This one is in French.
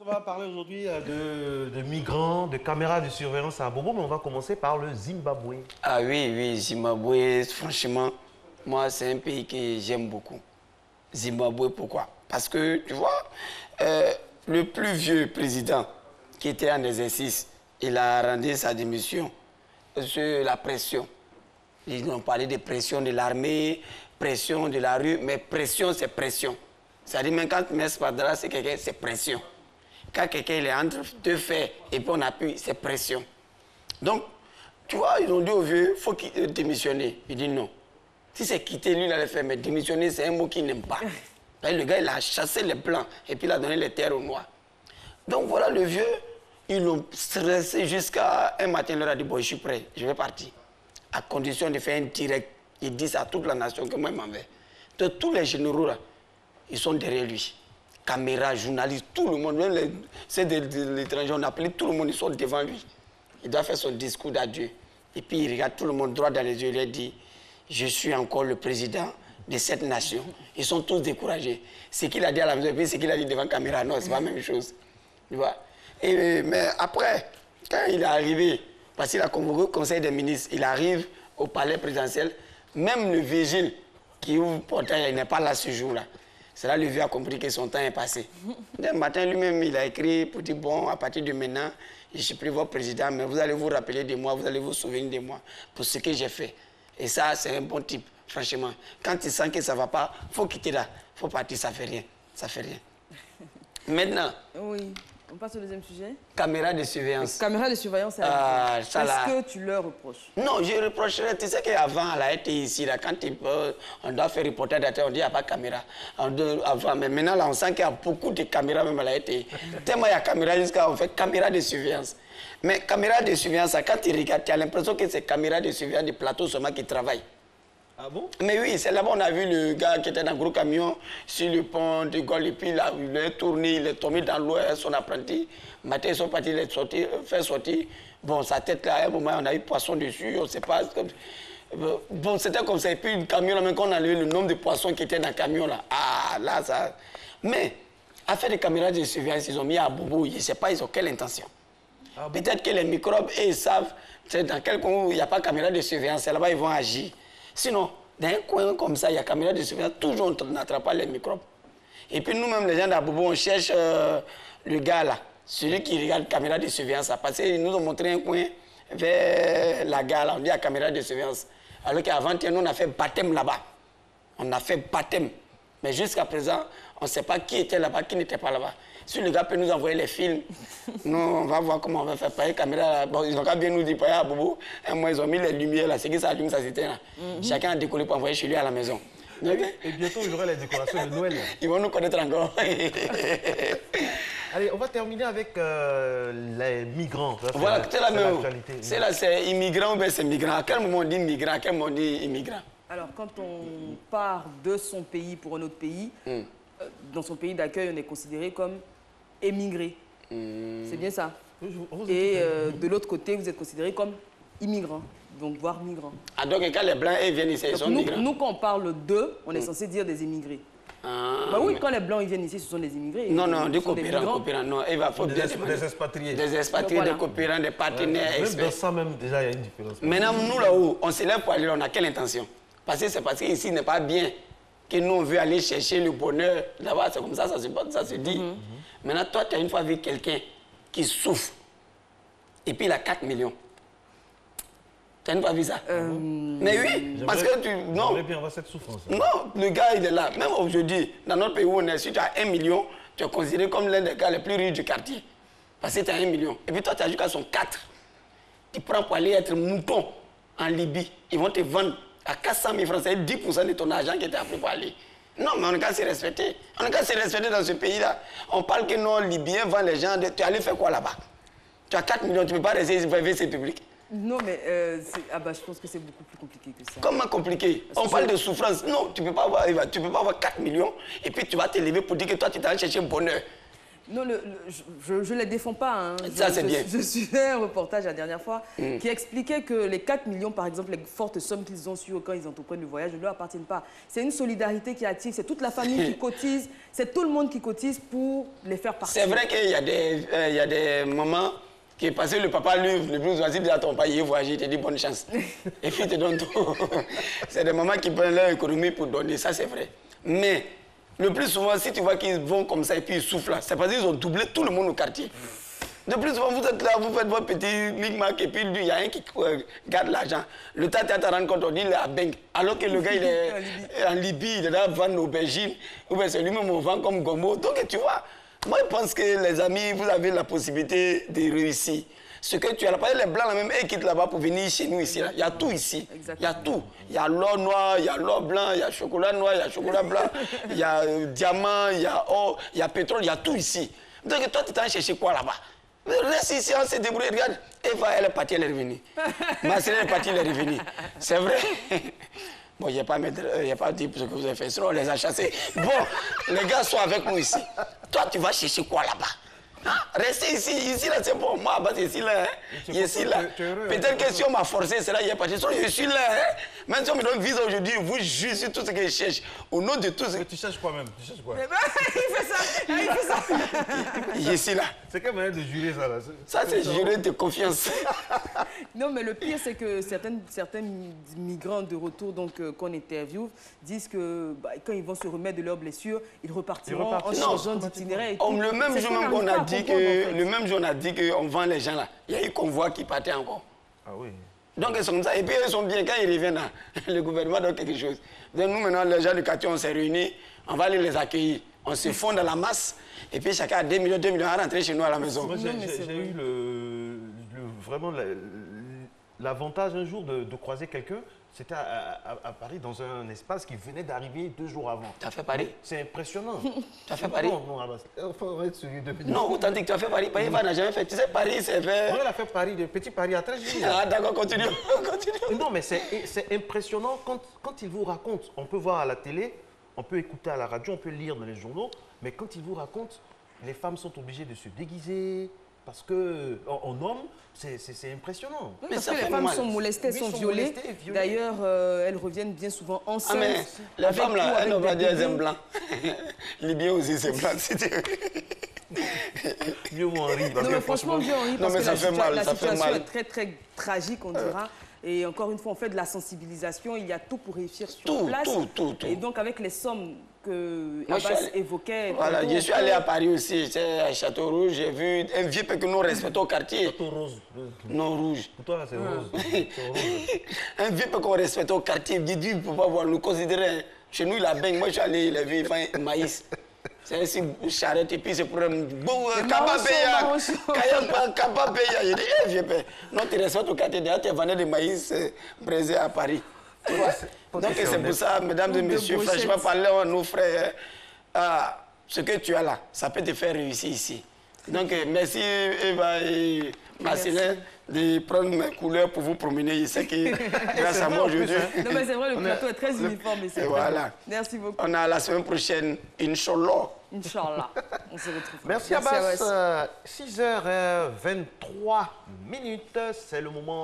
On va parler aujourd'hui de migrants, de caméras de surveillance à Bobo, mais on va commencer par le Zimbabwe. Ah oui, oui, Zimbabwe, franchement, moi, c'est un pays que j'aime beaucoup. Zimbabwe, pourquoi? Parce que, tu vois, le plus vieux président qui était en exercice, il a rendu sa démission sur la pression. Ils ont parlé de pression de l'armée, pression de la rue, mais pression, c'est pression. C'est-à-dire, même quand M. Padra, c'est quelqu'un, c'est pression. Quand quelqu'un est entre deux faits et puis on appuie, c'est pression. Donc, tu vois, ils ont dit au vieux, il faut qu'il démissionne. Il dit non. Si c'est quitter, lui, il allait faire, mais démissionner, c'est un mot qu'il n'aime pas. Le gars, il a chassé les blancs et puis il a donné les terres aux noirs. Donc voilà, le vieux, ils l'ont stressé jusqu'à un matin, il leur a dit, bon, je suis prêt, je vais partir. À condition de faire un direct. Ils disent à toute la nation que moi, je m'en vais. Donc tous les généraux, là, ils sont derrière lui. Caméras, journalistes, tout le monde, même ceux de l'étranger, on a appelé tout le monde, ils sont devant lui. Il doit faire son discours d'adieu. Et puis il regarde tout le monde droit dans les yeux, il leur dit, je suis encore le président de cette nation. Ils sont tous découragés. Ce qu'il a dit à la maison, et puis ce qu'il a dit devant la caméra, non, c'est pas la même chose. Tu vois? Mais après, quand il est arrivé, parce qu'il a convoqué le conseil des ministres, il arrive au palais présidentiel, même le vigile qui ouvre le portail, il n'est pas là ce jour-là. C'est là que le vieux a compris que son temps est passé. Le matin, lui-même, il a écrit pour dire, bon, à partir de maintenant, je suis plus votre président, mais vous allez vous rappeler de moi, vous allez vous souvenir de moi pour ce que j'ai fait. Et ça, c'est un bon type, franchement. Quand il sent que ça ne va pas, il faut quitter là. Il faut partir, ça ne fait rien. Ça fait rien. Maintenant. Oui. On passe au deuxième sujet. Caméra de surveillance. Caméra de surveillance, est-ce que tu leur reproches? Non, je reprocherais. Tu sais qu'avant, elle a été ici, là, quand on doit faire reporter d'affaires, on dit qu'il n'y a pas de caméra. Avant, mais maintenant, là, on sent qu'il y a beaucoup de caméras, même elle a été. Tellement il y a caméra jusqu'à on fait caméra de surveillance. Mais caméra de surveillance, quand tu regardes, tu as l'impression que c'est caméra de surveillance de plateau seulement qui travaille. Ah bon? Mais oui, c'est là-bas on a vu le gars qui était dans un gros camion sur le pont de Gaulle, et puis là, il est tourné, il est tombé dans l'eau, son apprenti. Matin, ils sont partis faire sortir. Bon, sa tête là, à un moment, on a eu poisson dessus, on ne sait pas. Bon, c'était comme ça. Et puis le camion, là, même quand on a levé le nombre de poissons qui étaient dans le camion là, ah là, ça. Mais, à faire des caméras de surveillance, ils ont mis à boubou, je ne sais pas, ils ont quelle intention. Ah bon? Peut-être que les microbes, ils savent, dans quel coin où il n'y a pas de caméra de surveillance, c'est là-bas ils vont agir. Sinon, dans un coin comme ça, il y a caméra de surveillance, toujours on n'attrape pas les microbes. Et puis nous-mêmes, les gens d'Abobo, on cherche le gars là, celui qui regarde la caméra de surveillance. Parce qu'ils nous ont montré un coin vers la gare, là, on dit la caméra de surveillance. Alors qu'avant, nous, on a fait baptême là-bas. On a fait baptême. Mais jusqu'à présent, on ne sait pas qui était là-bas, qui n'était pas là-bas. Si le gars peut nous envoyer les films, nous, on va voir comment on va faire. Par les caméras, bon, ils ont qu'à bien nous dire, à Bobo, moi, ils ont mis les lumières là, c'est qui ça allume, ça s'éteint là. Chacun a décollé pour envoyer chez lui à la maison. Et bientôt, il y aura les décorations de Noël. Ils vont nous connaître encore. Allez, on va terminer avec les migrants. Voilà, c'est la même. C'est là, c'est immigrant ou bien c'est migrant. À quel moment on dit migrant, à quel moment on dit immigrant? Alors, quand on part de son pays pour un autre pays, dans son pays d'accueil, on est considéré comme émigré. C'est bien ça. Et de l'autre côté, vous êtes considéré comme immigrant, donc voire migrant. Ah, donc quand les Blancs ils viennent ici, ils sont migrants? Nous, quand on parle d'eux, on est censé dire des immigrés. Bah oui, quand les Blancs ils viennent ici, ce sont des immigrés. Non, non, des coopérants, non, il va falloir des expatriés. Des expatriés, des coopérants, des partenaires. Même dans ça, même, déjà, il y a une différence. Maintenant, nous là-haut, on se lève pour aller là, on a quelle intention? Parce que c'est parce qu'ici n'est pas bien que nous, on veut aller chercher le bonheur. Là-bas, c'est comme ça, ça se dit. Maintenant, toi, tu as une fois vu quelqu'un qui souffre, et puis il a 4 millions. Tu n'as pas vu ça? Mais oui, parce que tu... Non. J'aimerais bien avoir cette souffrance. Non, le gars, il est là. Même aujourd'hui, dans notre pays où on est, si tu as 1 million, tu es considéré comme l'un des gars les plus riches du quartier. Parce que tu as 1 million. Et puis toi, tu as jusqu'à son 4. Tu prends pour aller être mouton en Libye. Ils vont te vendre à 400 000 francs. C'est 10% de ton argent qui était appris pour aller. Non, mais on n'a qu'à se respecter. On n'a qu'à se respecter dans ce pays-là. On parle que non, Libyens vendent les gens. Tu es allé faire quoi là-bas? Tu as 4 millions, tu ne peux pas rester ici pour vivre ces publics. Non, mais je pense que c'est beaucoup plus compliqué que ça. Comment compliqué? On parle de souffrance. Non, tu ne peux pas avoir 4 millions et puis tu vas te lever pour dire que toi, tu t'es allé chercher le bonheur. Non, je ne les défends pas. Hein. Ça, c'est bien. Je suivais un reportage la dernière fois qui expliquait que les 4 millions, par exemple, les fortes sommes qu'ils ont sur quand ils entreprennent le voyage ne leur appartiennent pas. C'est une solidarité qui est active, c'est toute la famille qui cotise, c'est tout le monde qui cotise pour les faire partir. C'est vrai qu'il y a des mamans qui, parce que le papa, lui, le plus facile, dit à ton père, il voyage, il te dit bonne chance. Et puis il te donne tout. C'est des mamans qui prennent leur économie pour donner, ça c'est vrai. Mais le plus souvent, si tu vois qu'ils vont comme ça et puis ils soufflent là, c'est parce qu'ils ont doublé tout le monde au quartier. De plus souvent, vous êtes là, vous faites votre petit micmac et puis lui, il y a un qui garde l'argent. Le temps, tu te rends compte, on dit il est à Beng. Alors que le gars, il est en Libye, il est là, vendre aubergines. Ou bien c'est lui-même, on vend comme Gomo. Donc tu vois, moi je pense que les amis, vous avez la possibilité de réussir. Ce que tu as là, par exemple, les blancs, là même, ils quittent là-bas pour venir chez nous ici. Là. Il y a tout ici. Il y a tout. Il y a l'or noir, il y a l'or blanc, il y a chocolat noir, il y a chocolat blanc, il y a diamant, il y a or, il y a pétrole, il y a tout ici. Donc toi, tu t'en cherches quoi là-bas? Reste ici, on s'est débrouillé. Regarde, Eva, elle est partie, elle est revenue. Ma sœur, elle est partie, elle est revenue. C'est vrai. Bon, il n'y a pas dit ce que vous avez fait, sinon on les a chassés. Bon, les gars sont avec nous ici. Toi, tu vas chercher quoi là-bas? Restez ici là c'est bon. Moi, c'est ici là. Ici là. Peut-être que si on m'a forcé, c'est là il est parti. Je suis là. Hein? Même si on me donne visa aujourd'hui, vous jugez sur tout ce que je cherche. Au nom de tout ce que. Mais tu cherches quoi même? Tu cherches quoi? Il fait ça. Il fait ça. Ici là. C'est quelle manière de jurer ça là? Ça, c'est jurer de confiance. Non, mais le pire, c'est que certains migrants de retour qu'on interviewe disent que quand ils vont se remettre de leurs blessures, ils repartiront en changeant d'itinéraire. Le même jour même qu'on a dit le même jour on a dit qu'on vend les gens là, il y a eu convoi qui partait encore. Ah oui. Donc ils sont comme ça. Et puis ils sont bien quand ils reviennent là. Le gouvernement donne quelque chose. Donc nous maintenant, les gens du quartier, on s'est réunis, on va aller les accueillir. On se fond dans la masse. Et puis chacun a 2 millions à rentrer chez nous à la maison. Moi, j'ai eu vraiment l'avantage un jour de croiser quelqu'un. C'était à Paris, dans un espace qui venait d'arriver 2 jours avant. Tu as fait Paris? C'est impressionnant. Tu as fait Paris? Non, Abbas. On va être sérieux 2 minutes. Non, autant dit que tu as fait Paris. Paris n'a jamais fait. Tu sais, Paris, c'est fait. On a fait Paris, de petit Paris à très joli. Ah, d'accord, continue. Non, mais c'est impressionnant quand ils vous racontent. On peut voir à la télé, on peut écouter à la radio, on peut lire dans les journaux, mais quand ils vous racontent, les femmes sont obligées de se déguiser. Parce qu'en homme, c'est impressionnant. Oui, parce que les femmes sont molestées, sont violées. D'ailleurs, elles reviennent bien souvent enceintes. Ah, mais les femmes, là, elles n'ont pas dit elles aiment blanc. Libyen aussi, c'est blanc. Mieux vaut en rire. Non, mais franchement, mieux en rire. Parce que ça fait mal. La situation est très, très tragique, on dira. Et encore une fois, on fait de la sensibilisation. Il y a tout pour réussir sur place. Tout. Et donc, avec les sommes que Abbas évoquait... Voilà, je suis allé à Paris aussi, à Château Rouge. J'ai vu un vieux peu que nous respectons au quartier. Château Rose. Non, rouge. Pour toi, là, c'est rose. Un vieux peu qu'on respecte au quartier. Il dit, il ne peut pas voir, nous considérer. Chez nous, il a baigne. Moi, je suis allé, il a vu, il fait un maïs. C'est ainsi, charrette, et puis c'est pour un bon Kababéya. Kababéya. Il dit, vieux peu. Non, tu respectes au quartier. D'ailleurs, tu es vendeur de maïs braisé à Paris. Donc c'est pour ça, mesdames et messieurs, franchement, parler à nos frères, ce que tu as là, ça peut te faire réussir ici. Donc merci Eva et Marcelin de prendre mes couleurs pour vous promener. Je sais que grâce à moi aujourd'hui... Non mais c'est vrai, le plateau est très uniforme. Et voilà. Merci beaucoup. On a la semaine prochaine, Inch'Allah. Inch'Allah. On se retrouve. Merci Abbas. 6h23, c'est le moment.